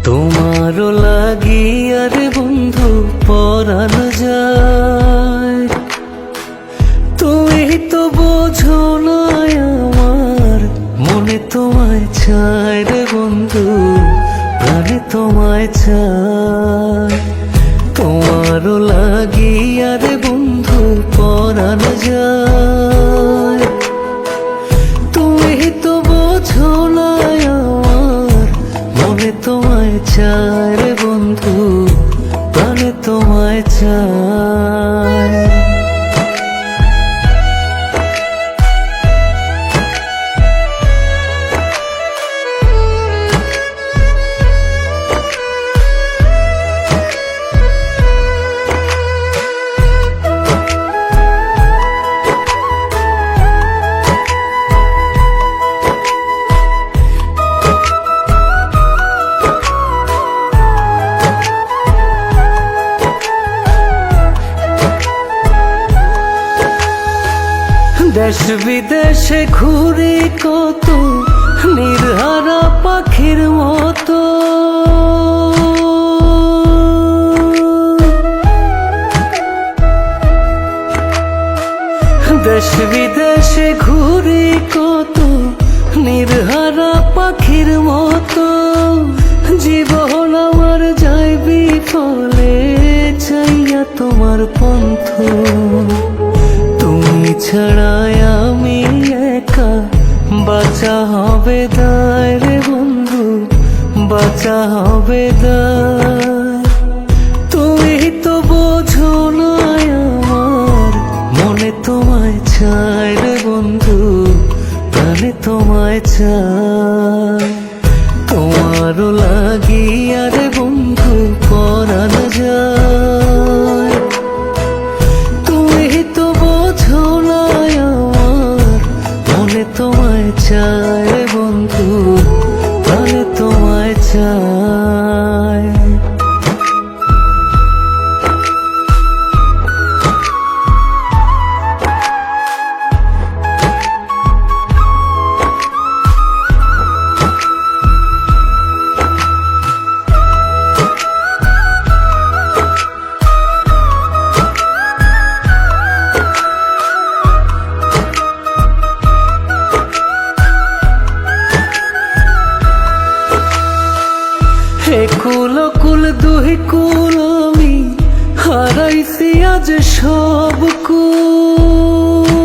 তোমারও লাগিয়া রে বন্ধু পরাণ যায়, তুমি তো বোঝো না আমার মনে তোমায় চায় রে বন্ধু, প্রাণে তোমায় চায়। তোমারও লাগিয়া রে বন্ধু পরাণ যায়, তুমি তো বোঝো না আমার মনে তোমায় চায় রে বন্ধু, প্রাণে তোমায় চায়। দেশ বিদেশে ঘুরি কত নির্হারা পাখির মতো, দেশ বিদেশে ঘুরি কত নির্হারা পাখির মতো। জীবন আমার যায় বিফলে চাইয়া তোমার পন্থ, তুমি ছাড়াই আমি একা বাঁচা হবে দায় রে বন্ধু, বাঁচা হবে দায়। তুমি তো বোঝো না আমার মনে তোমায় চায় রে বন্ধু, প্রাণে তোমায় চায়। তোমারও লাগিয়া রে বন্ধু পরাণ যায়, তুমি তো বোঝো না আমার মনে তোমায় চায় রে বন্ধু, প্রাণে তোমায় চায়। কুল কুল দুই কুল আমি হারাইছি আজ সব কুল,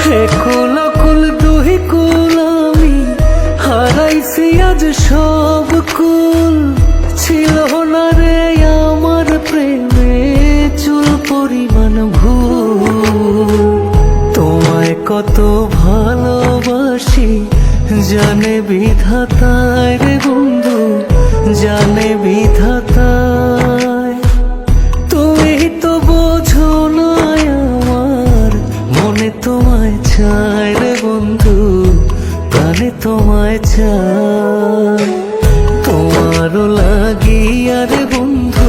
হে কুল কুল দুই কুল আমি হারাইছি আজ সব কুল। ছিল না রে আমার প্রেমে চুল পরিমাণ ভুল, তোমায় কত ভালোবাসি জানে বিধাতায় রে বন্ধু, জানে বিধাতায়। তুমি তো বোঝো না আমার মনে তোমায় চায় রে বন্ধু, প্রাণে তোমায় চায়। তোমারও লাগিয়া রে বন্ধু